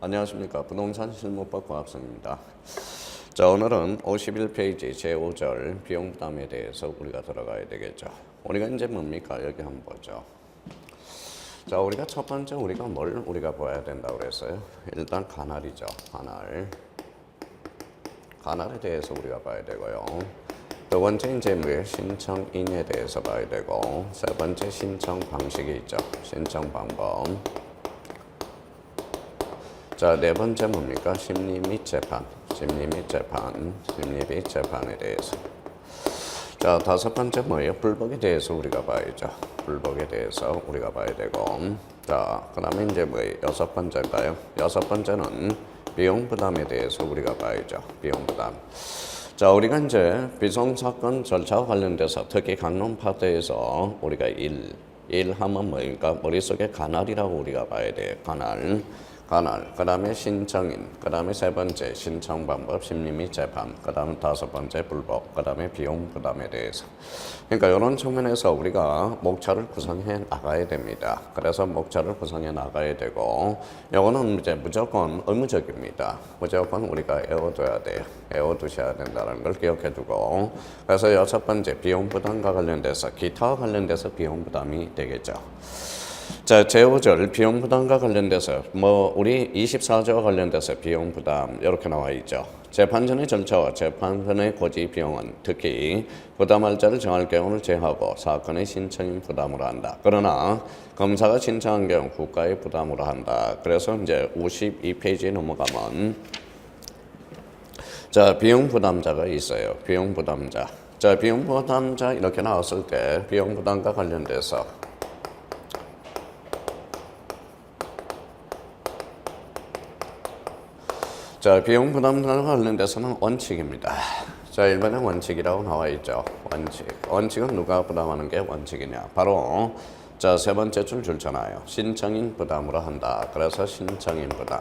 안녕하십니까. 부동산 실무법 과학생입니다. 자, 오늘은 51페이지 제5절 비용부담에 대해서 우리가 들어가야 되겠죠. 우리가 이제 뭡니까? 여기 한번 보죠. 자, 우리가 첫 번째 뭘 봐야 된다고 그랬어요? 일단 관할이죠. 관할에 대해서 우리가 봐야 되고요. 두 번째 이제 신청인에 대해서 봐야 되고, 세 번째 신청 방식이 있죠. 신청 방법. 자, 네 번째 뭡니까? 심리 및 재판에 대해서. 자, 다섯 번째 뭐예요? 불법에 대해서 우리가 봐야죠. 불법에 대해서 우리가 봐야 되고. 자, 그 다음에 이제 여섯 번째인가요? 여섯 번째는 비용 부담에 대해서 우리가 봐야죠. 비용 부담. 자, 우리가 이제 비송사건 절차와 관련돼서 특히 강론 파트에서 우리가 일하면 뭡니까? 머릿속에 관할이라고 우리가 봐야 돼요. 관할. 그 다음에 신청인, 그 다음에 세 번째 신청 방법, 심리 및 재판, 그 다음에 다섯 번째 불법, 그 다음에 비용 부담에 대해서. 그러니까 이런 측면에서 우리가 목차를 구성해 나가야 됩니다. 그래서 목차를 구성해 나가야 되고, 이거는 이제 무조건 의무적입니다. 무조건 우리가 외워둬야 돼요. 외워두셔야 된다는 걸 기억해 두고, 그래서 여섯 번째 비용 부담과 관련돼서 기타와 관련돼서 비용 부담이 되겠죠. 자, 제5절 비용 부담과 관련돼서 우리 24조와 관련돼서 비용 부담 이렇게 나와 있죠. 재판전의 절차와 재판전의 고지 비용은 특히 부담할 자를 정할 경우를 제하고 사건의 신청인 부담으로 한다. 그러나 검사가 신청한 경우 국가의 부담으로 한다. 그래서 이제 52페이지에 넘어가면 자, 비용 부담자가 있어요. 비용 부담자. 자, 비용 부담자 이렇게 나왔을 때 비용 부담과 관련돼서 자, 비용 부담과 관련돼서는 원칙입니다. 자, 일반의 원칙이라고 나와 있죠. 원칙은 누가 부담하는 게 원칙이냐? 바로 자, 세 번째 줄 줄잖아요. 신청인 부담으로 한다. 그래서 신청인 부담.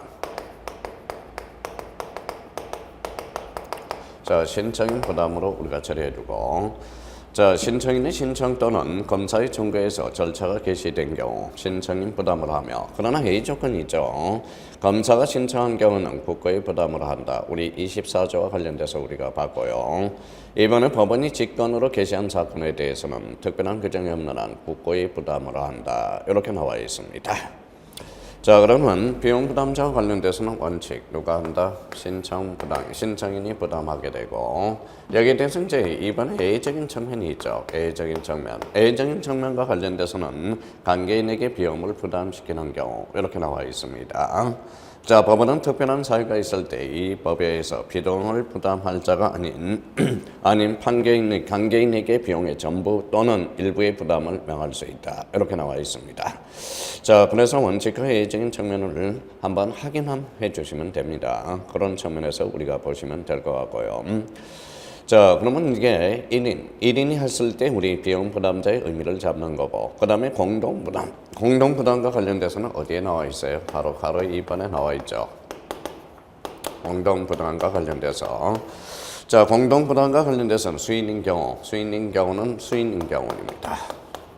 자, 신청인 부담으로 우리가 처리해주고, 자, 신청인의 신청 또는 검사의 청구에서 절차가 개시된 경우 신청인 부담을 하며, 그러나 해의 조건이 있죠. 검사가 신청한 경우는 국가의 부담을 한다. 우리 24조와 관련돼서 우리가 봤고요. 이번에 법원이 직권으로 개시한 사건에 대해서는 특별한 규정이 없는 한 국가의 부담으로 한다. 이렇게 나와 있습니다. 자, 그러면 비용 부담자와 관련돼서는 원칙 누가 한다? 신청인이 부담하게 되고, 여기에 대해서 이제 이번에 예외적인 측면이 있죠. 예외적인 측면과 관련돼서는 관계인에게 비용을 부담시키는 경우 이렇게 나와 있습니다. 자, 법원은 특별한 사유가 있을 때 이 법에 의해서 비용을 부담할 자가 아닌 관계인에게 비용의 전부 또는 일부의 부담을 명할 수 있다. 이렇게 나와 있습니다. 자, 그래서 원칙과 예외적인 측면을 한번 확인해 주시면 됩니다. 그런 측면에서 우리가 보시면 될 것 같고요. 자, 그러면 이게 1인이 했을 때 우리 비용 부담자의 의미를 잡는 거고, 그 다음에 공동부담과 관련돼서는 어디에 나와 있어요? 바로 2번에 나와 있죠. 공동부담과 관련돼서. 자, 공동부담과 관련돼서는 수인인 경우는 수인인 경우입니다.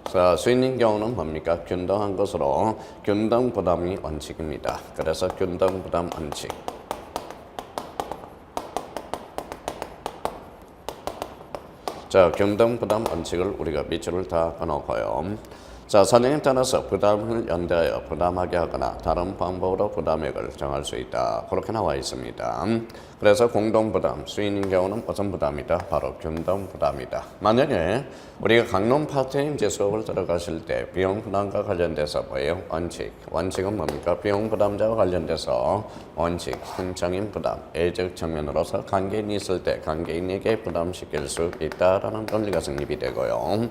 자, 수인인 경우는 뭡니까? 균등한 것으로 균등부담이 원칙입니다. 그래서 균등부담 원칙. 자, 균등부담 원칙을 우리가 밑줄을 다 끊어놓고요. 자, 사정에 따라서 부담을 연대하여 부담하게 하거나 다른 방법으로 부담액을 정할 수 있다. 그렇게 나와 있습니다. 그래서 공동부담, 수인인 경우는 무슨 부담이다? 바로 균등부담이다. 만약에 우리가 강론 파트에 이제 수업을 들어가실 때 비용 부담과 관련돼서 뭐예요? 원칙은 뭡니까? 비용 부담자와 관련돼서 원칙, 신청인 부담, 예적 측면으로서 관계인이 있을 때 관계인에게 부담시킬 수 있다라는 논리가 성립이 되고요.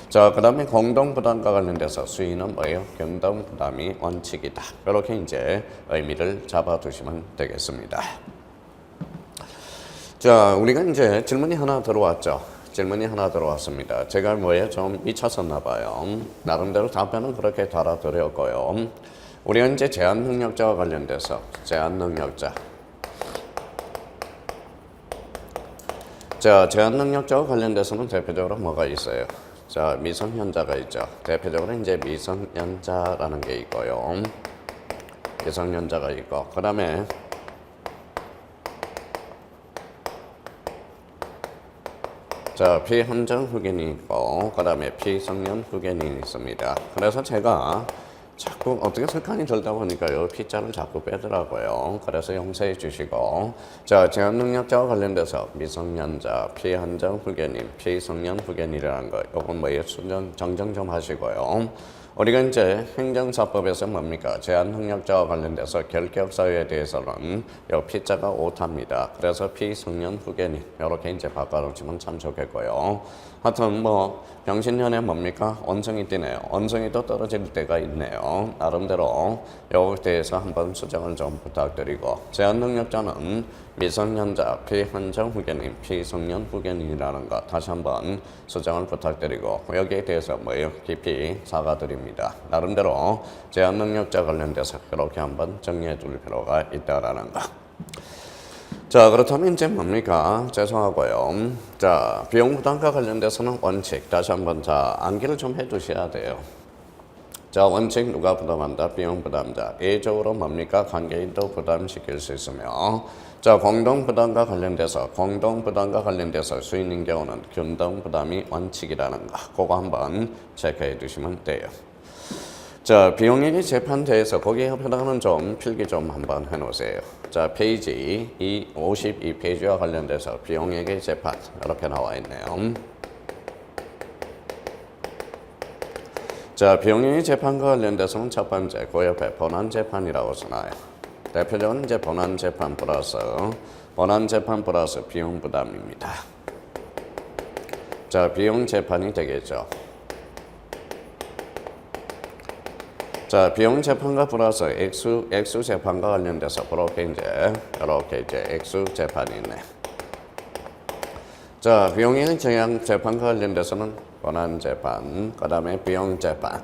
자, 그 다음에 공동부담과 관련돼서 수인은 뭐예요? 균등부담이 원칙이다. 이렇게 이제 의미를 잡아두시면 되겠습니다. 자, 우리가 이제 질문이 하나 들어왔습니다. 제가 좀 미쳤었나 봐요. 나름대로 답변은 그렇게 달아드렸고요. 우리가 이제 제한능력자와 관련돼서 제한능력자와 관련돼서는 대표적으로 뭐가 있어요? 자, 미성년자가 있죠. 대표적으로 이제 미성년자라는 게 있고요. 미성년자가 있고, 그 다음에 자, 피헌정 흑인이 있고, 그 다음에 피성년 흑인이 있습니다. 그래서 제가 자꾸 어떻게 습관이 들다 보니까 이 P자를 자꾸 빼더라고요. 그래서 용서해 주시고, 자, 제한능력자와 관련돼서 미성년자, 피헌정 흑인인, 피성년 흑인이라는 거, 요건 뭐예요? 정정 좀 하시고요. 우리가 이제 행정사법에서 뭡니까? 제한능력자와 관련돼서 결격사유에 대해서는 이 P자가 오타입니다. 그래서 피성년 후견인 이렇게 이제 바꿔놓으시면 참 좋겠고요. 하여튼 뭐 병신년에 뭡니까? 원성이 뛰네요. 원성이도 떨어질 때가 있네요. 나름대로 여기에 대해서 한번 수정을 좀 부탁드리고, 제한능력자는 미성년자, 피헌정 후견인, 피성년 후견인이라는 거 다시 한번 수정을 부탁드리고, 여기에 대해서 뭐예요? 깊이 사과드립니다. 나름대로 제한능력자 관련돼서 그렇게 한번 정리해 둘 필요가 있다라는 거. 자, 그렇다면 이제 뭡니까? 죄송하고요. 자, 비용부담과 관련돼서는 원칙 다시 한번 자 암기를 좀 해두셔야 돼요. 자, 원칙 누가 부담한다? 비용부담자. A적으로 뭡니까? 관계인도 부담시킬 수 있으며, 자, 공동부담과 관련돼서 수인인 경우는 균등부담이 원칙이라는 거. 그거 한번 체크해 두시면 돼요. 자, 비용액의 재판대에서 거기에 해당하는 좀 필기 좀 한번 해놓으세요. 자, 페이지 52페이지와 관련돼서 비용액의 재판 이렇게 나와 있네요. 자, 비용액의 재판과 관련돼서는 첫 번째 그 옆에 본안재판이라고 써놔요. 대표적으로 이제 본안재판 플러스 비용부담입니다. 자, 비용재판이 되겠죠. 자, 비용 재판과 플러스 액수 재판과 관련돼서 이렇게 이제 액수 재판이 있네. 자, 비용의 재판과 관련돼서는 권한 재판, 그 다음에 비용 재판,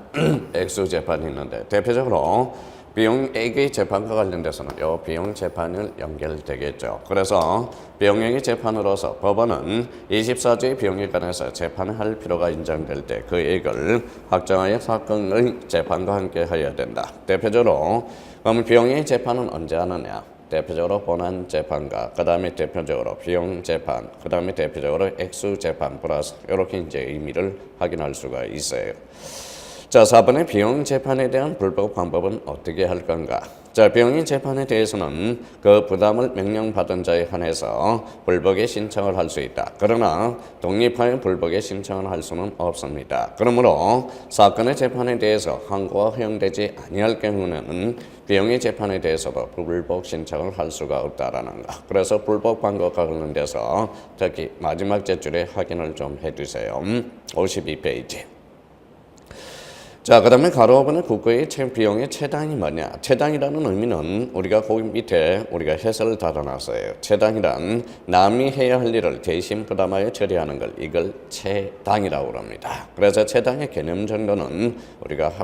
액수 재판이 있는데, 대표적으로 비용액의 재판과 관련돼서는 이 비용 재판을 연결되겠죠. 그래서 비용액의 재판으로서 법원은 24조의 비용에 관해서 재판을 할 필요가 인정될 때 그 액을 확정하여 사건의 재판과 함께 하여야 된다. 대표적으로 그럼 비용의 재판은 언제 하느냐? 대표적으로 본안 재판과 그 다음에 대표적으로 비용 재판, 그 다음에 대표적으로 액수 재판 플러스 이렇게 이제 의미를 확인할 수가 있어요. 자, 4번의 비용 재판에 대한 불법 방법은 어떻게 할 건가? 자, 비용의 재판에 대해서는 그 부담을 명령받은 자에 한해서 불복의 신청을 할 수 있다. 그러나 독립하여 불복의 신청을 할 수는 없습니다. 그러므로 사건의 재판에 대해서 항고가 허용되지 아니할 경우는 비용의 재판에 대해서도 불복 신청을 할 수가 없다라는 거. 그래서 불복 방법과 관련돼서 특히 마지막 제줄에 확인을 좀 해주세요. 52페이지. 자, 그 다음에 가로 5번의 국고의 비용의 최단이 뭐냐? 최단이라는 의미는 우리가 거기 밑에 우리가 해설을 달아놨어요. 최단이란 남이 해야 할 일을 대신 부담하여 처리하는 걸 이걸 최단이라고 합니다. 그래서 최단의 개념 정도는 우리가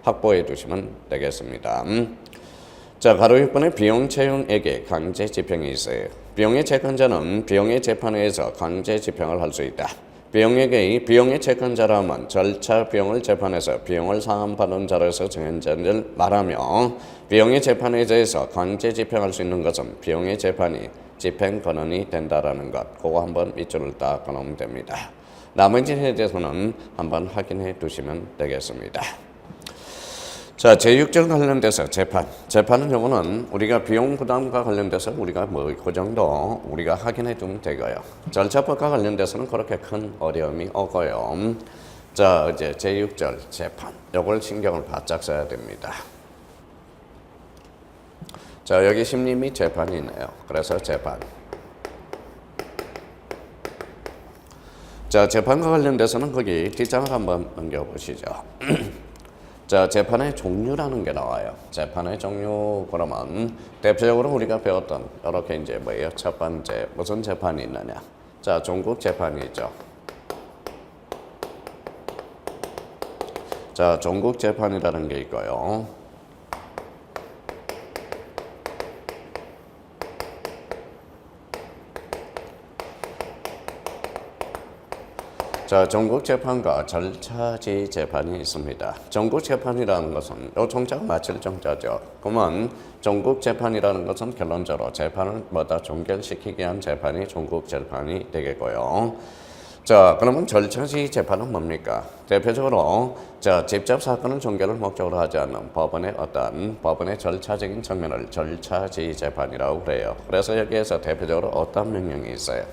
확보해 두시면 되겠습니다. 자, 가로 6번의 비용 채용액에 강제 집행이 있어요. 비용의 채권자는 비용의 재판에서 강제 집행을 할 수 있다. 비용의 채권자라면 절차 비용을 재판해서 비용을 상환받은 자로서 정해진을 말하며, 비용의 재판에 대해서 강제 집행할 수 있는 것은 비용의 재판이 집행 권한이 된다라는 것. 그거 한번 밑줄을 딱 끊으면 됩니다. 나머지에 대해서는 한번 확인해 두시면 되겠습니다. 자, 제6절 관련돼서 재판은 경우는 우리가 비용 부담과 관련돼서 우리가 뭐 그 정도 우리가 확인해 두면 되고요. 절차법과 관련돼서는 그렇게 큰 어려움이 없고요. 자, 이제 제6절 재판, 요걸 신경을 바짝 써야 됩니다. 자, 여기 심리 및 재판이 있네요. 그래서 재판. 자, 재판과 관련돼서는 거기 뒷장을 한번 넘겨보시죠. 자, 재판의 종류라는 게 나와요. 재판의 종류 그러면 대표적으로 우리가 배웠던 이렇게 이제 뭐예요? 첫 번째 무슨 재판이 있느냐? 자, 종국 재판이 있죠. 자, 종국 재판이라는 게 있고요. 자, 전국재판과 절차지 재판이 있습니다. 전국재판이라는 것은 요 정자가 맞을 정자죠. 그러면 전국재판이라는 것은 결론적으로 재판을 뭐다 종결시키기 위한 재판이 전국재판이 되겠고요. 자, 그러면 절차지 재판은 뭡니까? 대표적으로 자, 직접 사건을 종결을 목적으로 하지 않는 법원의 어떤 법원의 절차적인 측면을 절차지 재판이라고 그래요. 그래서 여기에서 대표적으로 어떤 명령이 있어요?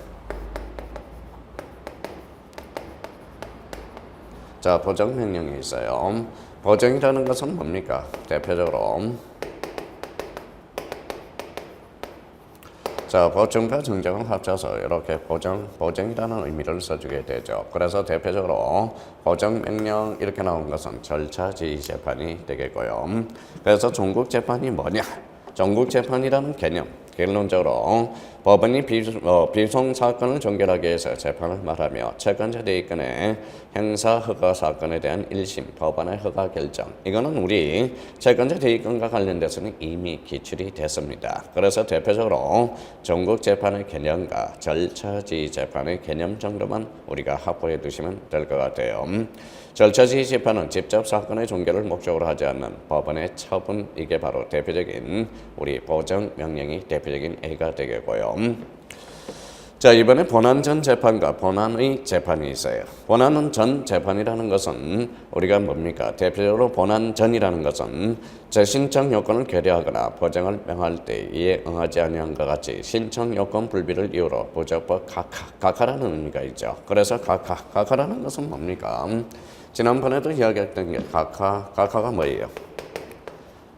자, 보정명령이 있어요. 보정이라는 것은 뭡니까? 대표적으로 자, 보정과 정정을 합쳐서 이렇게 보정이라는 의미를 써주게 되죠. 그래서 대표적으로 보정명령 이렇게 나온 것은 절차지휘 재판이 되겠고요. 그래서 전국재판이 뭐냐? 전국재판이라는 개념, 결론적으로 법원이 비송 사건을 종결하기 위해서 재판을 말하며 채권자 대의권의 행사 허가 사건에 대한 1심 법원의 허가 결정, 이거는 우리 채권자 대의권과 관련돼서는 이미 기출이 됐습니다. 그래서 대표적으로 전국재판의 개념과 절차지휘 재판의 개념 정도만 우리가 확보해 두시면 될 것 같아요. 절차지휘 재판은 직접 사건의 종결을 목적으로 하지 않는 법원의 처분, 이게 바로 대표적인 우리 보정명령이 대표적인 A가 되겠고요. 자, 이번에 본안 전 재판과 본안의 재판이 있어요. 본안은 전 재판이라는 것은 우리가 뭡니까? 대표적으로 본안 전이라는 것은 재신청 요건을 결의하거나 보정을 명할 때 이에 응하지 아니한 것 같이 신청 요건 불비를 이유로 부적법 각하라는 의미가 있죠. 그래서 각하라는 것은 뭡니까? 지난번에도 이야기했던 게 각하가 뭐예요?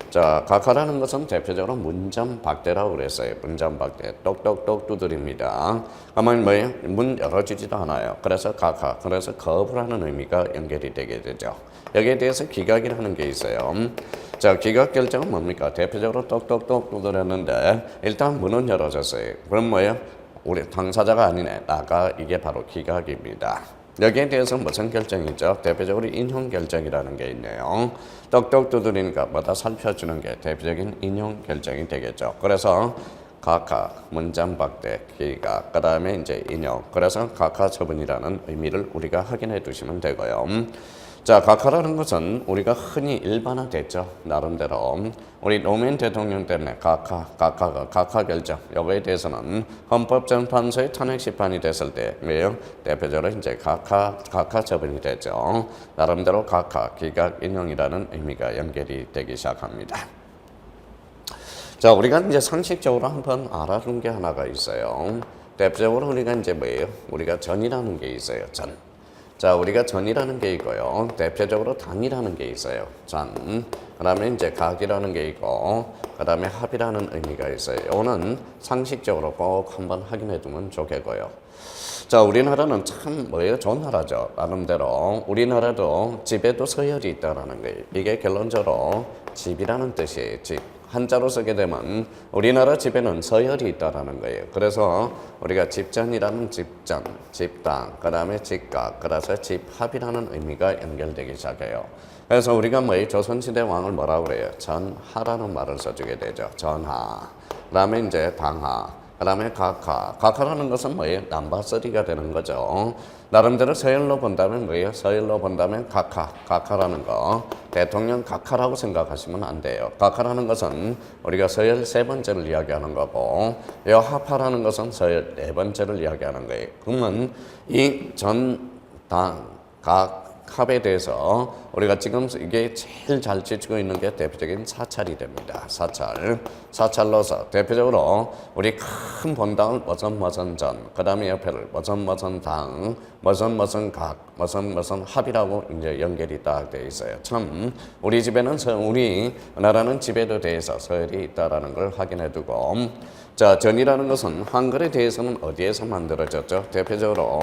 자, 각하라는 것은 대표적으로 문전박대라고 그랬어요. 문전박대, 똑똑똑 두드립니다. 가만히 뭐예요? 문 열어주지도 않아요. 그래서 각하, 그래서 거부를 하는 의미가 연결이 되게 되죠. 여기에 대해서 기각이라는 게 있어요. 자, 기각 결정은 뭡니까? 대표적으로 똑똑똑 두드렸는데 일단 문은 열어줬어요. 그럼 뭐예요? 우리 당사자가 아니네, 나가, 이게 바로 기각입니다. 여기에 대해서 무슨 결정이죠? 대표적으로 인용 결정이라는 게 있네요. 똑똑 두드리니까 뭐다 살펴주는 게 대표적인 인용 결정이 되겠죠. 그래서 각하, 문전박대, 기각, 그 다음에 이제 인용. 그래서 각하 처분이라는 의미를 우리가 확인해 두시면 되고요. 자, 각하라는 것은 우리가 흔히 일반화됐죠. 나름대로. 우리 노무현 대통령 때문에 각하 결정, 여기에 대해서는 헌법재판소의 탄핵 심판이 됐을 때, 왜요? 대표적으로 이제 각하 처분이 됐죠. 나름대로 각하, 기각, 인용이라는 의미가 연결이 되기 시작합니다. 자, 우리가 이제 상식적으로 한번 알아둔 게 하나가 있어요. 대표적으로 우리가 이제 뭐예요? 우리가 전이라는 게 있어요. 전. 자, 우리가 전이라는 게 있고요. 대표적으로 당이라는 게 있어요. 전. 그 다음에 이제 각이라는 게 있고, 그 다음에 합이라는 의미가 있어요. 이거는 상식적으로 꼭 한번 확인해 두면 좋겠고요. 자, 우리나라는 참 뭐예요? 좋은 나라죠. 나름대로. 우리나라도 집에도 서열이 있다라는 거예요. 이게 결론적으로 집이라는 뜻이에요. 집. 한자로 쓰게 되면 우리나라 집에는 서열이 있다라는 거예요. 그래서 우리가 집전이라는 집전, 집당, 그 다음에 집각, 그래서 집합이라는 의미가 연결되기 시작해요. 그래서 우리가 뭐예요? 조선시대 왕을 뭐라고 그래요? 전하라는 말을 써주게 되죠. 전하. 그 다음에 이제 당하. 그 다음에 각하. 각하라는 것은 뭐예요? 남바쓰리가 되는 거죠. 나름대로 서열로 본다면 뭐예요? 서열로 본다면 각하라는 거. 대통령 각하라고 생각하시면 안 돼요. 각하라는 것은 우리가 서열 세 번째를 이야기하는 거고, 합하라는 것은 서열 네 번째를 이야기하는 거예요. 그러면 이 전, 당, 각, 합에 대해서 우리가 지금 이게 제일 잘 지키고 있는 게 대표적인 사찰이 됩니다. 사찰로서 대표적으로 우리 큰 본당을 무슨 전, 그 다음에 옆에를 무슨 당, 무슨 각, 무슨 합이라고 이제 연결이 딱 되어 있어요. 참 우리 집에는 우리 나라는 집에도 대해서 서열이 있다라는 걸 확인해 두고, 자, 전이라는 것은 한글에 대해서는 어디에서 만들어졌죠? 대표적으로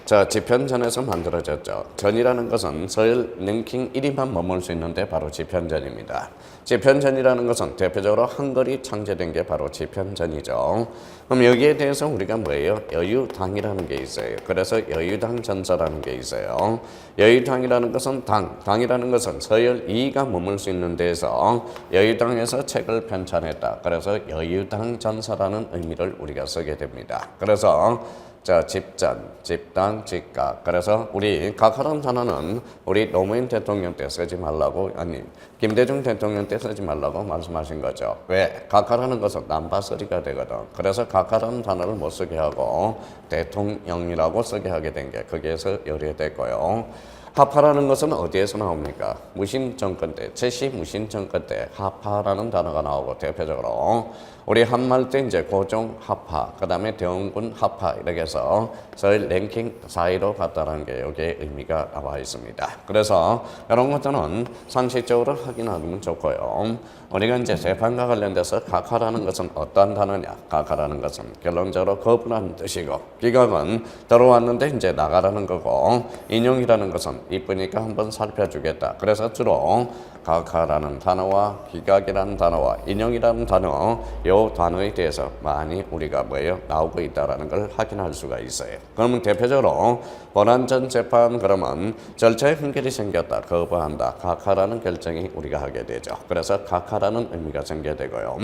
자, 지편전에서 만들어졌죠. 전이라는 것은 서열 랭킹 1위만 머물 수 있는데 바로 지편전입니다. 지편전이라는 것은 대표적으로 한글이 창제된 게 바로 지편전이죠. 그럼 여기에 대해서 우리가 뭐예요? 여유당이라는 게 있어요. 그래서 여유당 전서라는 게 있어요. 여유당이라는 것은 당이라는 것은 서열 2위가 머물 수 있는 데에서 여유당에서 책을 편찬했다. 그래서 여유당 전서라는 의미를 우리가 쓰게 됩니다. 그래서 자, 집전, 집단, 집각. 그래서 우리 각하라는 단어는 우리 노무현 대통령 때 쓰지 말라고, 아니, 김대중 대통령 때 쓰지 말라고 말씀하신 거죠. 왜? 각하라는 것은 남바서리가 되거든. 그래서 각하라는 단어를 못 쓰게 하고 대통령이라고 쓰게 하게 된 게 거기에서 열애됐고요. 하파라는 것은 어디에서 나옵니까? 무신정권 때, 제시 무신정권 때 하파라는 단어가 나오고 대표적으로 우리 한말 때 이제 고종 하파, 그 다음에 대원군 하파 이렇게 해서 저희 랭킹 4위로 갔다는 게 여기에 의미가 나와 있습니다. 그래서 이런 것들은 상식적으로 확인하면 좋고요. 우리가 이제 재판과 관련돼서 각하라는 것은 어떤 단어냐? 각하라는 것은 결론적으로 거부라는 뜻이고, 기각은 들어왔는데 이제 나가라는 거고, 인용이라는 것은 이쁘니까 한번 살펴주겠다. 그래서 주로 각하라는 단어와 기각이라는 단어와 인용이라는 단어, 요 단어에 대해서 많이 우리가 나오고 있다는 걸 확인할 수가 있어요. 그러면 대표적으로 본안전 재판 그러면 절차에 흥결이 생겼다, 거부한다, 각하라는 결정이 우리가 하게 되죠. 그래서 각하라는 의미가 생겨되고요.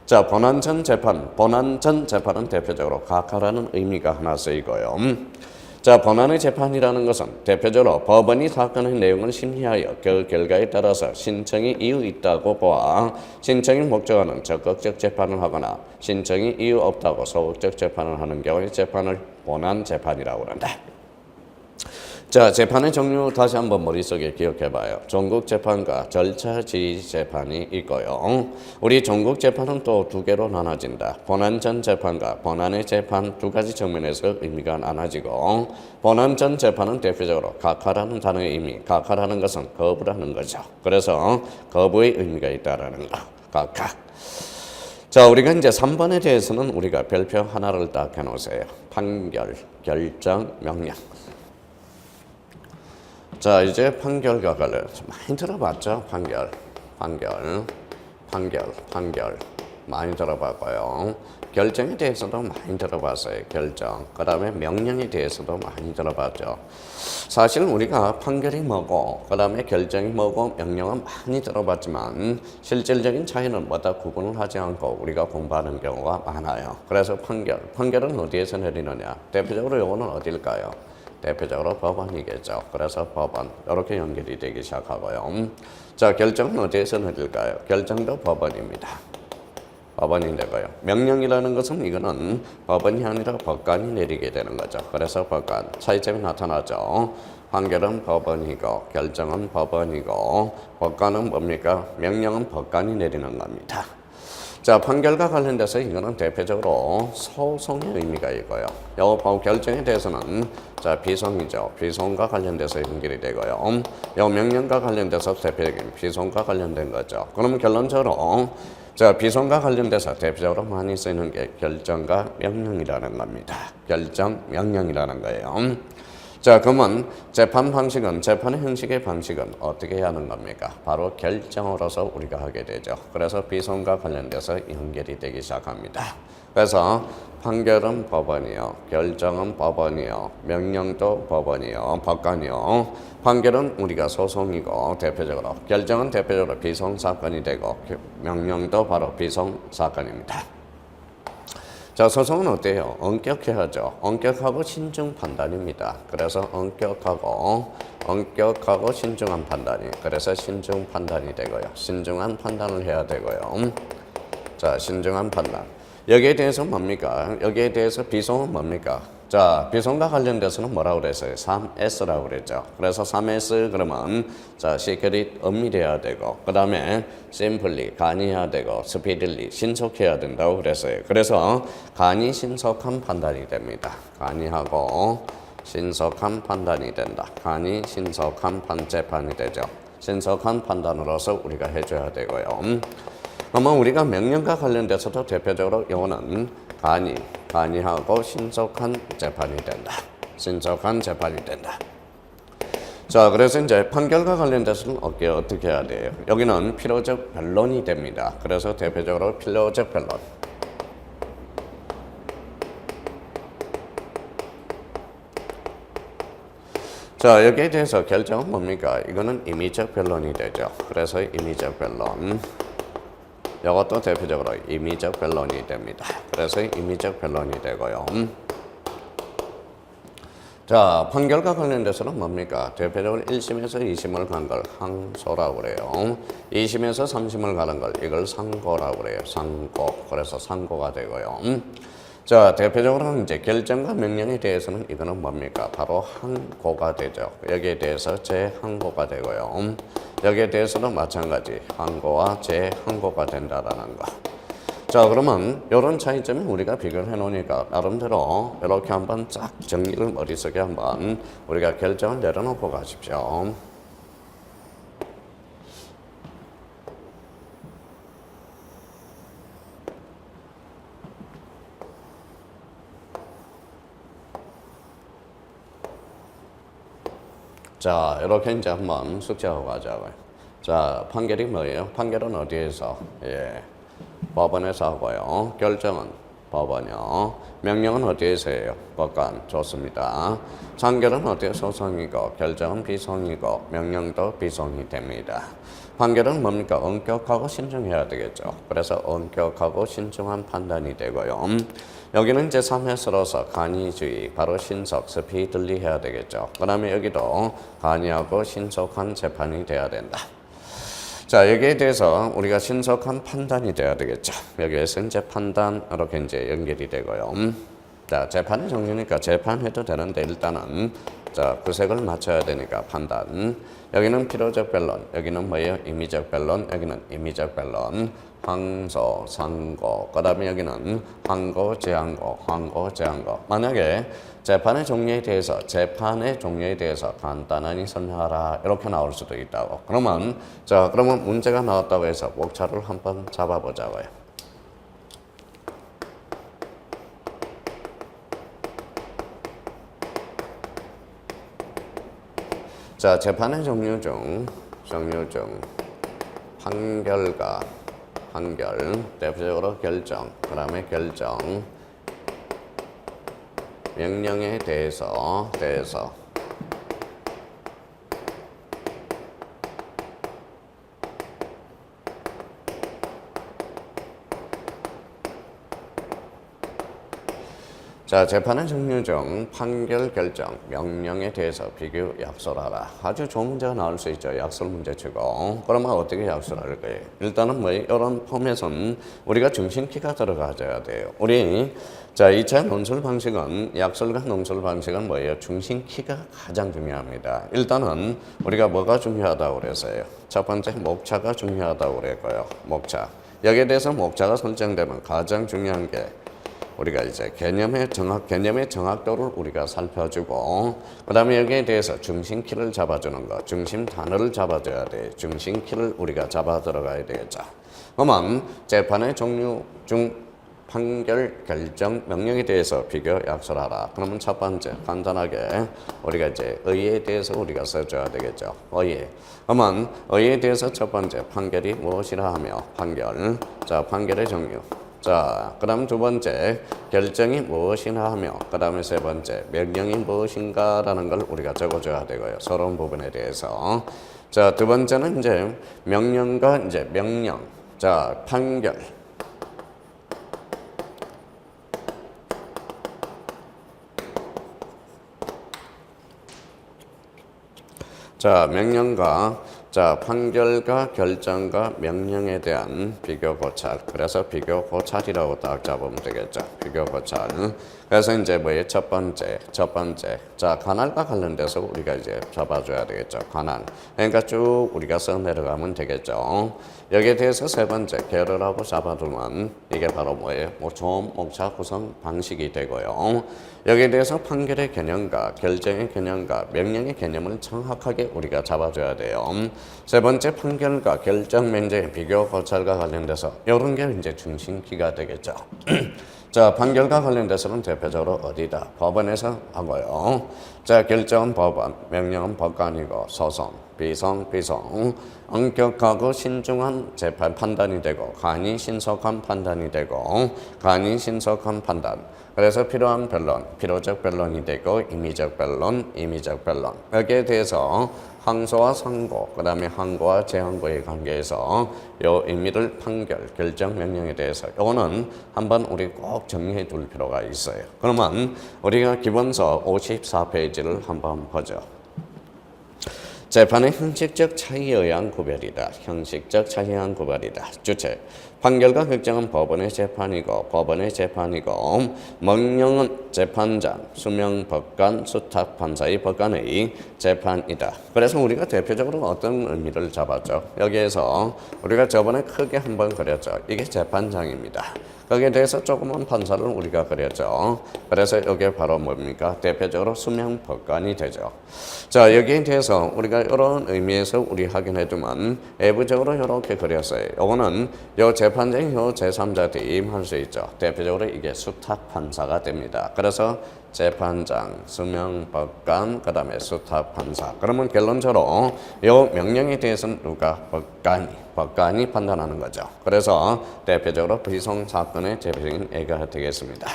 자, 본안전 재판은 대표적으로 각하라는 의미가 하나 쓰이고요. 자, 본안의 재판이라는 것은 대표적으로 법원이 사건의 내용을 심리하여 그 결과에 따라서 신청이 이유 있다고 보아 신청이 목적하는 적극적 재판을 하거나 신청이 이유 없다고 소극적 재판을 하는 경우에 재판을 본안 재판이라고 한다. 자, 재판의 종류 다시 한번 머릿속에 기억해봐요. 종국재판과 절차지휘재판이 있고요. 우리 종국재판은 또 두 개로 나눠진다. 본안전 재판과 본안의 재판 두 가지 측면에서 의미가 나눠지고, 본안전 재판은 대표적으로 각하라는 단어의 의미, 각하라는 것은 거부라는 거죠. 그래서 거부의 의미가 있다라는 거, 각하. 자, 우리가 이제 3번에 대해서는 우리가 별표 하나를 딱 해놓으세요. 판결, 결정, 명령. 자, 이제 판결과 관련해서 많이 들어봤죠? 판결 많이 들어봤고요. 결정에 대해서도 많이 들어봤어요. 결정. 그 다음에 명령에 대해서도 많이 들어봤죠. 사실 우리가 판결이 뭐고, 그 다음에 결정이 뭐고, 명령은 많이 들어봤지만 실질적인 차이는 뭐다 구분을 하지 않고 우리가 공부하는 경우가 많아요. 그래서 판결은 어디에서 내리느냐? 대표적으로 이거는 어딜까요? 대표적으로 법원이겠죠. 그래서 법원 이렇게 연결이 되기 시작하고요. 자, 결정은 어디에서 내릴까요? 결정도 법원입니다. 법원이 되고요. 명령이라는 것은 이거는 법원이 아니라 법관이 내리게 되는 거죠. 그래서 법관 차이점이 나타나죠. 판결은 법원이고 결정은 법원이고 법관은 뭡니까? 명령은 법관이 내리는 겁니다. 자, 판결과 관련돼서 이거는 대표적으로 소송의 의미가 있고요. 요 결정에 대해서는 자, 비송이죠. 비송과 관련돼서 연결이 되고요. 요 명령과 관련돼서 대표적인 비송과 관련된 거죠. 그러면 결론적으로 자, 비송과 관련돼서 대표적으로 많이 쓰이는 게 결정과 명령이라는 겁니다. 결정, 명령이라는 거예요. 자, 그러면 재판의 형식의 방식은 어떻게 하는 겁니까? 바로 결정으로서 우리가 하게 되죠. 그래서 비송과 관련돼서 연결이 되기 시작합니다. 그래서 판결은 법원이요, 결정은 법원이요, 명령도 법원이요, 법관이요. 판결은 우리가 소송이고 대표적으로, 결정은 대표적으로 비송 사건이 되고 명령도 바로 비송 사건입니다. 자, 소송은 어때요? 엄격해야죠. 엄격하고 신중 판단입니다. 그래서 엄격하고 신중한 판단이, 그래서 신중 판단이 되고요. 신중한 판단을 해야 되고요. 자, 신중한 판단. 여기에 대해서 뭡니까? 여기에 대해서 비송은 뭡니까? 자, 비송과 관련돼서는 뭐라고 그랬어요? 3S라고 그랬죠. 그래서 3S 그러면 자, 시크릿 엄밀해야 되고, 그 다음에 심플리 간이해야 되고, 스피딜리 신속해야 된다고 그랬어요. 그래서 간이 신속한 판단이 됩니다. 간이하고 신속한 판단이 된다. 간이 신속한 재판이 되죠. 신속한 판단으로서 우리가 해줘야 되고요. 그러면 우리가 명령과 관련돼서도 대표적으로 이거는 간이하고 신속한 재판이 된다. 신속한 재판이 된다. 자, 그래서 이제 판결과 관련돼서는 어떻게 해야 돼요? 여기는 필요적 변론이 됩니다. 그래서 대표적으로 필요적 변론. 자, 여기에 대해서 결정은 뭡니까? 이거는 임의적 변론이 되죠. 그래서 임의적 변론. 이것도 대표적으로 임의적 변론이 됩니다. 그래서 임의적 변론이 되고요. 자, 판결과 관련돼서는 뭡니까? 대표적으로 1심에서 2심을 간 걸 항소라고 그래요. 2심에서 3심을 가는 걸 이걸 상고라고 그래요. 상고. 그래서 상고가 되고요. 자, 대표적으로 이제 결정과 명령에 대해서는 이거는 뭡니까? 바로 항고가 되죠. 여기에 대해서 재항고가 되고요. 여기에 대해서는 마찬가지 항고와 재항고가 된다라는 거. 자, 그러면 이런 차이점이 우리가 비교를 해놓으니까 나름대로 이렇게 한번 쫙 정리를 머릿속에 한번 우리가 결정을 내려놓고 가십시오. 자, 이렇게 이제 한번 숙제하고 가자고요. 자, 판결이 뭐예요? 판결은 어디에서? 예. 법원에서 하고요. 결정은 법원이요. 명령은 어디에서 해요? 법관. 좋습니다. 판결은 어디에 소송이고 결정은 비송이고 명령도 비송이 됩니다. 판결은 뭡니까? 엄격하고 신중해야 되겠죠. 그래서 엄격하고 신중한 판단이 되고요. 여기는 이제 3회서로서 간이주의, 바로 신속, 스피들리 해야 되겠죠. 그 다음에 여기도 간이하고 신속한 재판이 돼야 된다. 자, 여기에 대해서 우리가 신속한 판단이 돼야 되겠죠. 여기에서 이제 판단, 이렇게 이제 연결이 되고요. 자, 재판의 종류니까 재판해도 되는데 일단은 자, 구색을 맞춰야 되니까 판단. 여기는 필요적 변론, 여기는 뭐예요? 임의적 변론, 여기는 임의적 변론. 항소, 상고, 그 다음에 여기는 항고, 재항고, 항고, 재항고. 만약에 재판의 종류에 대해서 간단하게 설명하라 이렇게 나올 수도 있다고. 그러면 문제가 나왔다고 해서 목차를 한번 잡아보자고요. 자, 재판의 종류 중 판결과 판결, 대표적으로 결정, 그 다음에 결정, 명령에 대해서 자, 재판의 종류 중 판결, 결정, 명령에 대해서 비교 약소를 하라. 아주 좋은 문제가 나올 수 있죠. 약설 문제 치고. 그러면 어떻게 약소를 할 거예요? 일단은 이런 폼에서는 우리가 중심키가 들어가줘야 돼요. 자, 2차 논술 방식은, 약설과 논술 방식은 뭐예요? 중심키가 가장 중요합니다. 일단은 우리가 뭐가 중요하다고 그랬어요? 첫 번째, 목차가 중요하다고 그랬고요. 목차. 여기에 대해서 목차가 설정되면 가장 중요한 게 우리가 이제 개념의 정확도를 우리가 살펴주고, 그 다음에 여기에 대해서 중심키를 잡아주는 거, 중심 단어를 잡아줘야 돼. 중심키를 우리가 잡아 들어가야 되겠죠. 그러면 재판의 종류 중 판결, 결정, 명령에 대해서 비교 약설하라. 그러면 첫 번째 간단하게 우리가 이제 의의에 대해서 우리가 써줘야 되겠죠. 의의. 그러면 의의에 대해서 첫 번째 판결이 무엇이라 하며 판결. 자, 판결의 종류. 자, 그 다음 두 번째, 결정이 무엇이나 하며, 그 다음에 세 번째, 명령이 무엇인가라는 걸 우리가 적어줘야 되고요. 서러운 부분에 대해서. 자, 두 번째는 이제 명령과 이제 명령. 자, 판결. 자, 명령과 자, 판결과 결정과 명령에 대한 비교 고찰. 그래서 비교 고찰이라고 딱 잡으면 되겠죠. 비교 고찰. 그래서 이제 뭐예요? 첫 번째. 자, 관할과 관련돼서 우리가 이제 잡아줘야 되겠죠. 관할. 그러니까 쭉 우리가 써 내려가면 되겠죠. 여기에 대해서 세 번째, 개를 하고 잡아두면 이게 바로 뭐예요? 모초음, 목차 구성 방식이 되고요. 여기에 대해서 판결의 개념과 결정의 개념과 명령의 개념을 정확하게 우리가 잡아줘야 돼요. 세 번째, 판결과 결정 면제의 비교 고찰과 관련돼서 이런 게 이제 중심키가 되겠죠. 자, 판결과 관련돼서는 대표적으로 어디다? 법원에서 하고요. 자, 결정은 법원, 명령은 법관이고 소송. 비성. 엄격하고 신중한 재판 판단이 되고 간이 신속한 판단이 되고 간이 신속한 판단. 그래서 필요한 변론, 필요적 변론이 되고 임의적 변론. 여기에 대해서 항소와 상고, 그 다음에 항고와 재항고의 관계에서 요 의미를 판결, 결정, 명령에 대해서 요거는 한번 우리 꼭 정리해 둘 필요가 있어요. 그러면 우리가 기본서 54페이지를 한번 보죠. 재판의 형식적 차이에 의한 구별이다. 형식적 차이에 의한 구별이다. 주체. 판결과 결정은 법원의 재판이고 명령은 재판장, 수명 법관, 수탁 판사의 법관의 재판이다. 그래서 우리가 대표적으로 어떤 의미를 잡았죠? 여기에서 우리가 저번에 크게 한번 그렸죠. 이게 재판장입니다. 거기에 대해서 조그만 판사를 우리가 그렸죠. 그래서 이게 바로 뭡니까? 대표적으로 수명 법관이 되죠. 자, 여기에 대해서 우리가 이런 의미에서 우리 확인해두면 외부적으로 이렇게 그렸어요. 이거는 요 재판장이 요 제3자한테 임할 수 있죠. 대표적으로 이게 수탁 판사가 됩니다. 그래서 재판장, 수명법관, 그 다음에 수탁판사. 그러면 결론적으로 이 명령에 대해서는 누가? 법관이 판단하는 거죠. 그래서 대표적으로 비송사건의 대표적인 예가 되겠습니다.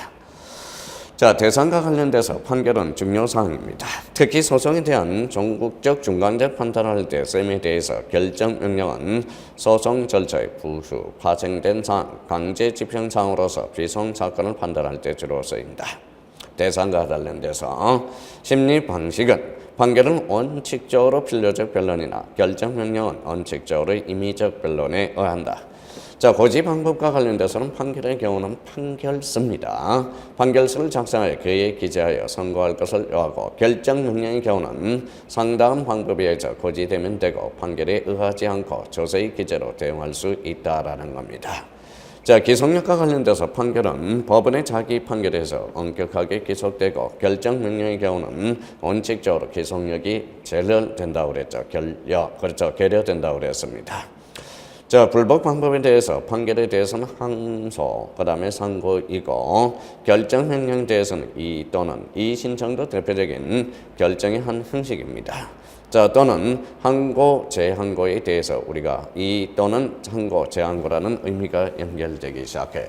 자, 대상과 관련돼서 판결은 중요사항입니다. 특히 소송에 대한 종국적 중간적 판단할 때 셈에 대해서 결정 명령은 소송 절차의 부수, 파생된 사항, 강제 집행사항으로서 비송사건을 판단할 때 주로 쓰인다. 대상과 관련돼서 심리 방식은 판결은 원칙적으로 필요적 변론이나 결정 명령은 원칙적으로 임의적 변론에 의한다. 자, 고지 방법과 관련돼서는 판결의 경우는 판결서입니다. 판결서를 작성하여 그에 기재하여 선고할 것을 요하고 결정 명령의 경우는 상당한 방법에 의해서 고지되면 되고 판결에 의하지 않고 조서의 기재로 대응할 수 있다라는 겁니다. 자, 기속력과 관련돼서 판결은 법원의 자기 판결에서 엄격하게 기속되고 결정 명령의 경우는 원칙적으로 기속력이 제한된다고 그랬죠. 계려된다고 그랬습니다. 자, 불복 방법에 대해서 판결에 대해서는 항소, 그 다음에 상고이고 결정 명령에 대해서는 이 또는 이 신청도 대표적인 결정의 한 형식입니다. 자, 또는 항고, 재항고에 대해서 우리가 이 또는 항고, 재항고라는 의미가 연결되기 시작해요.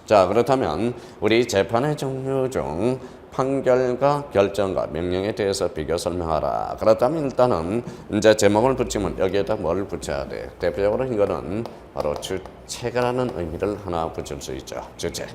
자, 그렇다면 우리 재판의 종류 중 판결과 결정과 명령에 대해서 비교 설명하라. 그렇다면 일단은 이제 제목을 붙이면 여기에다 뭘 붙여야 돼? 대표적으로 이거는 바로 주체라는 의미를 하나 붙일 수 있죠. 주체.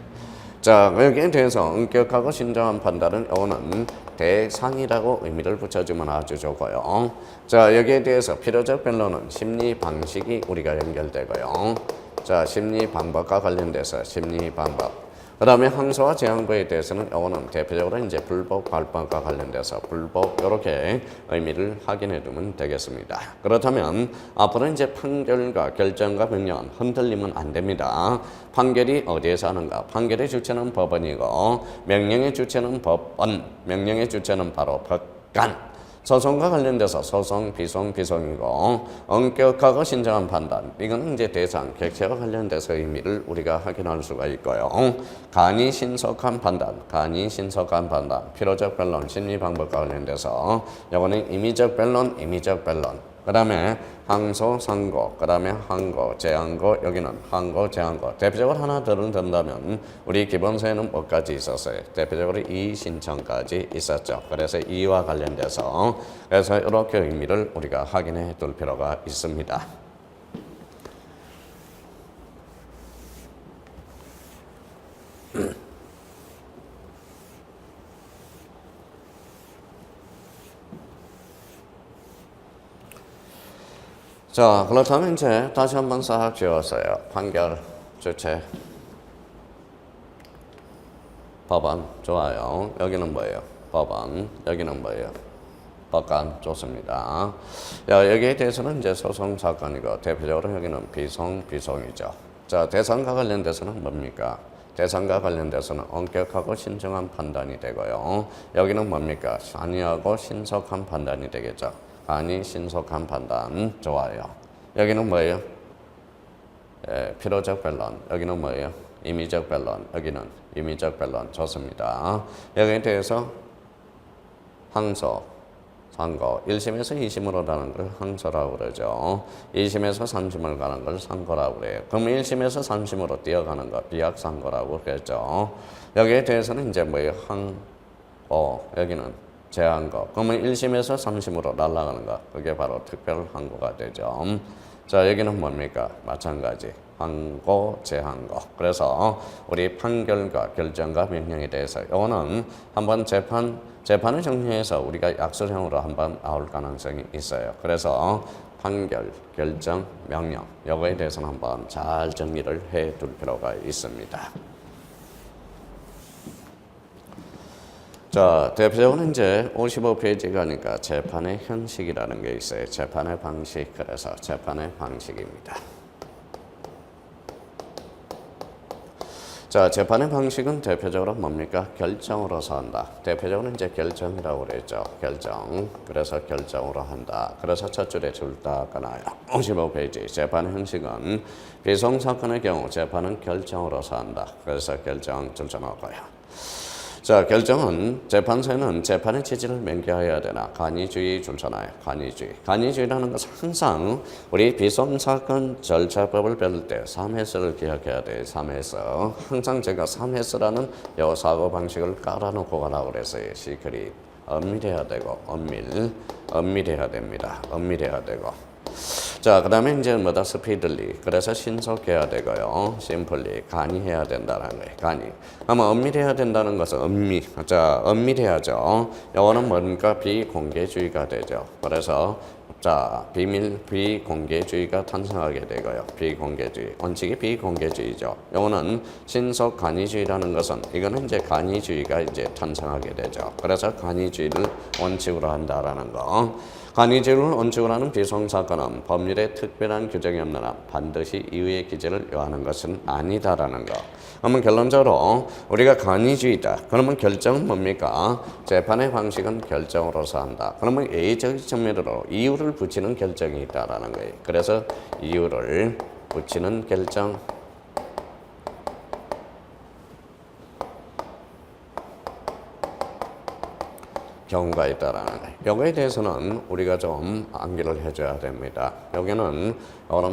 자, 여기에 대해서 엄격하고 신중한 판단은 이거는 대상이라고 의미를 붙여주면 아주 좋고요. 자, 여기에 대해서 필요적 변론은 심리 방식이 우리가 연결되고요. 자, 심리 방법과 관련돼서 심리 방법. 그 다음에 항소와 재항고에 대해서는 이거는 대표적으로 이제 불복 발법과 관련돼서 불복 이렇게 의미를 확인해 두면 되겠습니다. 그렇다면 앞으로 이제 판결과 결정과 명령은 흔들리면 안 됩니다. 판결이 어디에서 하는가? 판결의 주체는 법원이고 명령의 주체는 법원, 명령의 주체는 바로 법관. 소송과 관련돼서 소송, 비송이고 엄격하고 신중한 판단. 이거는 이제 대상, 객체와 관련돼서 의미를 우리가 확인할 수가 있고요. 간이 신속한 판단, 필요적 변론, 심리 방법과 관련돼서 이거는 임의적 변론. 그 다음에 항소, 상고, 그 다음에 항고, 재항고, 여기는 항고, 재항고. 대표적으로 하나 든다면 우리 기본서에는 뭐까지 있었어요? 대표적으로 이의 신청까지 있었죠. 그래서 이와 관련돼서 그래서 이렇게 의미를 우리가 확인해 둘 필요가 있습니다. 자, 그렇다면 이제 다시 한번 싹 지웠어요. 판결, 주체, 법원, 좋아요. 여기는 뭐예요? 법원, 여기는 뭐예요? 법관, 좋습니다. 야, 여기에 대해서는 이제 소송 사건이고 대표적으로 여기는 비송이죠. 자, 대상과 관련돼서는 뭡니까? 대상과 관련돼서는 엄격하고 신중한 판단이 되고요. 여기는 뭡니까? 안이하고 신속한 판단이 되겠죠. 간이 신속한 판단. 좋아요. 여기는 뭐예요? 필요적 변론. 여기는 뭐예요? 임의적 변론. 여기는 임의적 변론. 좋습니다. 여기에 대해서 항소, 상고. 1심에서 2심으로 가는 걸 항소라고 그러죠. 2심에서 3심을 가는 걸 상고라고 그래요. 그럼 1심에서 3심으로 뛰어가는 거 비약상고라고 그랬죠. 여기에 대해서는 이제 뭐예요? 항고. 여기는 제한고. 그러면 1심에서 3심으로 날아가는 거. 그게 바로 특별항고가 되죠. 자, 여기는 뭡니까? 마찬가지. 항고, 제항고. 그래서 우리 판결과 결정과 명령에 대해서 이거는 한번 재판을 정리해서 우리가 약술형으로 한번 나올 가능성이 있어요. 그래서 판결, 결정, 명령 이거에 대해서는 한번 잘 정리를 해 둘 필요가 있습니다. 자, 대표적으로 이제 55페이지 가니까 재판의 형식이라는 게 있어요. 재판의 방식. 그래서 재판의 방식입니다. 자, 재판의 방식은 대표적으로 뭡니까? 결정으로서 한다. 대표적으로 이제 결정이라고 그랬죠. 결정. 그래서 결정으로 한다. 그래서 첫 줄에 줄다가 나요. 55페이지. 재판의 형식은 비송사건의 경우 재판은 결정으로서 한다. 그래서 결정 줄 써놓고요. 자, 결정은 재판소에는 재판의 취지를 명쾌해야 되나 간이주의 줄잖아요. 간이주의. 간이주의라는 것은 항상 우리 비송사건 절차법을 배울 때 3S를 기억해야 돼요. 3S. 항상 제가 3S라는 요 사고 방식을 깔아놓고 가라고 그랬어요. 시크릿. 엄밀해야 되고 엄밀해야 됩니다. 엄밀해야 되고. 자, 그 다음에 이제 뭐다? 스피들리. 그래서 신속해야 되고요. 심플리. 간이해야 된다는 거예요. 간이. 아마 엄밀해야 된다는 것은 자, 엄밀해야죠. 이거는 뭡니까? 비공개주의가 되죠. 그래서 자, 비공개주의가 탄생하게 되고요. 비공개주의. 원칙이 비공개주의죠. 이거는 신속 간이주의라는 것은 이거는 이제 간이주의가 이제 탄생하게 되죠. 그래서 간이주의를 원칙으로 한다라는 거. 간이주의를 원칙으로 하는 비송사건은 법률에 특별한 규정이 없는 한 반드시 이유의 기재를 요하는 것은 아니다라는 거. 그러면 결론적으로 우리가 간이주의다. 그러면 결정은 뭡니까? 재판의 방식은 결정으로서 한다. 그러면 예의적 측면으로 이유를 붙이는 결정이 있다라는 거예요. 그래서 이유를 붙이는 결정. 경우가 있다라는 거예요. 여기에 대해서는 우리가 좀 암기를 해줘야 됩니다. 여기는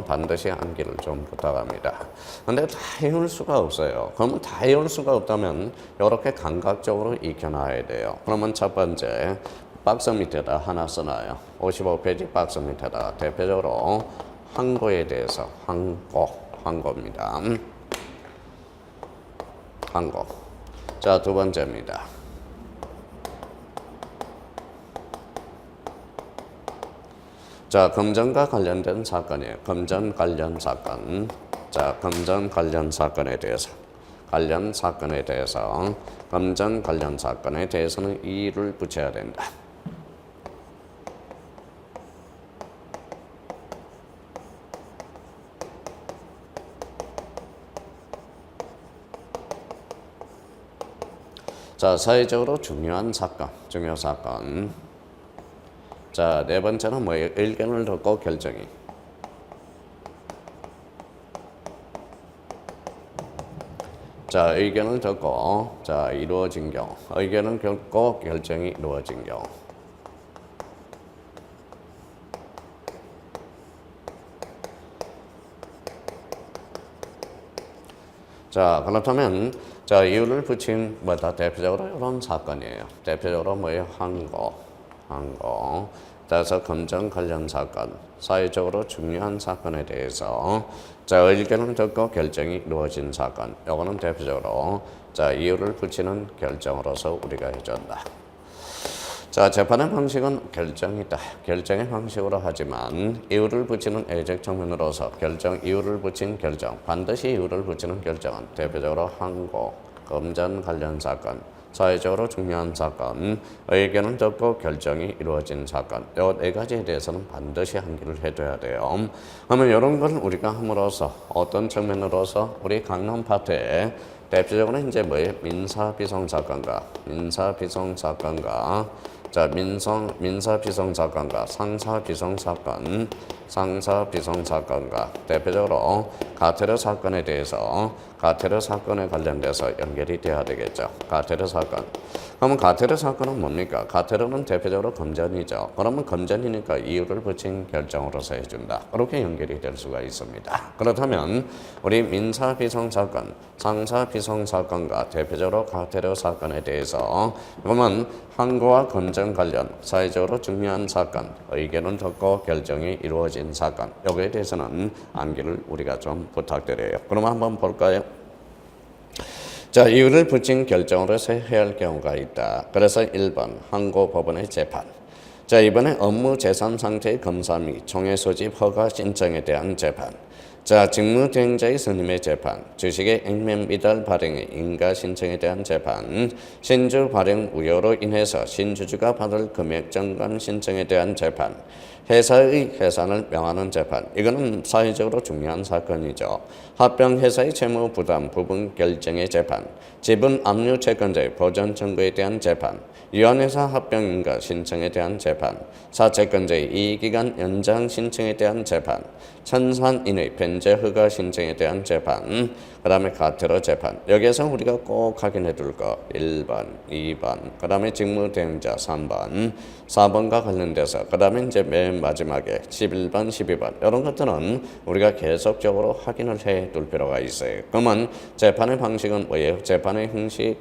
반드시 암기를 좀 부탁합니다. 근데 다 외울 수가 없어요. 그러면 다 외울 수가 없다면 이렇게 감각적으로 익혀놔야 돼요. 그러면 첫 번째 박스 밑에다 하나 써놔요. 55페이지 박스 밑에다 대표적으로 항고에 대해서 항고입니다. 항고. 자, 두 번째입니다. 자, 검전과 관련된 사건이에요. 검전 관련 사건. 자, 검전 관련 사건에 대해서. 검전 관련 사건에 대해서는 이유를 붙여야 된다. 자, 사회적으로 중요한 사건, 중요 사건. 자, 네 번째는 뭐예요? 의견을 듣고 결정이. 자, 의견을 듣고 자, 이루어진 경우. 의견을 듣고 결정이 이루어진 경우. 자, 그렇다면 자, 이유를 붙인 뭐다? 대표적으로 이런 사건이에요. 대표적으로 뭐예요? 항고. 따라서 검정 관련 사건, 사회적으로 중요한 사건에 대해서 자, 의견을 듣고 결정이 이루어진 사건. 이거는 대표적으로 자, 이유를 붙이는 결정으로서 우리가 해준다. 자, 재판의 방식은 결정이다. 결정의 방식으로 하지만 이유를 붙이는 예적 측면으로서 이유를 붙인 결정, 반드시 이유를 붙이는 결정은 대표적으로 항고, 검전 관련 사건, 사회적으로 중요한 사건, 의견을 듣고 결정이 이루어진 사건. 이 네 가지에 대해서는 반드시 암기를 해둬야 돼요. 그러면 이런 걸 우리가 함으로써 어떤 측면으로서 우리 강론 파트에 대표적으로 이제 뭐예요? 민사비송사건과 자, 민사 비성 사건과 상사 비성 사건, 대표적으로 가테르 사건에 대해서 가테르 사건에 관련돼서 연결이 돼야 되겠죠. 가테르 사건. 그러면 가테르 사건은 뭡니까? 가테르는 대표적으로 금전이죠. 그러면 금전이니까 이유를 붙인 결정으로서 해준다. 그렇게 연결이 될 수가 있습니다. 그렇다면 우리 민사 비성 사건, 상사 비성 사건과 대표적으로 가테르 사건에 대해서 그러면 항고와 금전 관련 사회적으로 중요한 사건, 의견을 듣고 결정이 이루어진 사건, 여기에 대해서는 암기를 우리가 좀 부탁드려요. 그럼 한번 볼까요? 자, 이유를 붙인 결정으로서 해야 할 경우가 있다. 그래서 1번 항고법원의 재판. 자, 이번에 업무 재산 상태의 검사 및 총회 소집 허가 신청에 대한 재판. 자, 직무대행자의 선임의 재판, 주식의 액면 미달 발행의 인가 신청에 대한 재판, 신주 발행 우려로 인해서 신주주가 받을 금액 정감 신청에 대한 재판, 회사의 해산을 명하는 재판. 이거는 사회적으로 중요한 사건이죠. 합병 회사의 채무 부담 부분 결정의 재판, 지분 압류 채권자의 보전 청구에 대한 재판, 유한회사 합병 인가 신청에 대한 재판, 사채권자의 이익기간 연장 신청에 대한 재판, 천산인의 변제 허가 신청에 대한 재판, 그 다음에 가테르 재판. 여기에서 우리가 꼭 확인해 둘 거 1번, 2번, 그 다음에 직무대행자 3번, 4번과 관련돼서 그 다음에 이제 맨 마지막에 11번, 12번 이런 것들은 우리가 계속적으로 확인을 해 둘 필요가 있어요. 그러면 재판의 방식은 뭐예요? 재판의 형식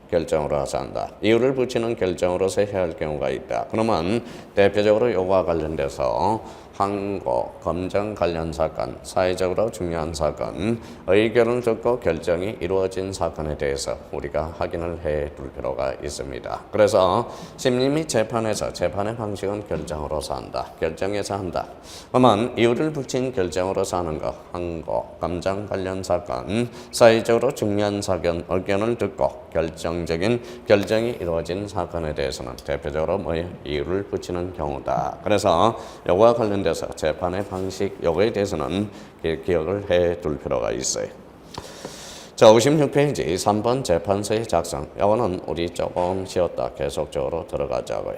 결정으로 해서 한다. 이유를 붙이는 결정으로서 해야 할 경우가 있다. 그러면 대표적으로 요거와 관련돼서 항고, 검정 관련 사건, 사회적으로 중요한 사건, 의견을 듣고 결정이 이루어진 사건에 대해서 우리가 확인을 해 둘 필요가 있습니다. 그래서 심리 및 재판에서 재판의 방식은 결정으로서 한다. 결정해서 한다. 그러면 이유를 붙인 결정으로서 하는 거, 항고, 검정 관련 사건, 사회적으로 중요한 사건, 의견을 듣고 결정적인 결정이 이루어진 사건에 대해서는 대표적으로 뭐예요? 이유를 붙이는 경우다. 그래서 요거와 관련돼서 재판의 방식 요거에 대해서는 기억을 해 둘 필요가 있어요. 자, 56페이지 3번 재판서의 작성. 요거는 우리 조금 쉬었다 계속적으로 들어가자고요.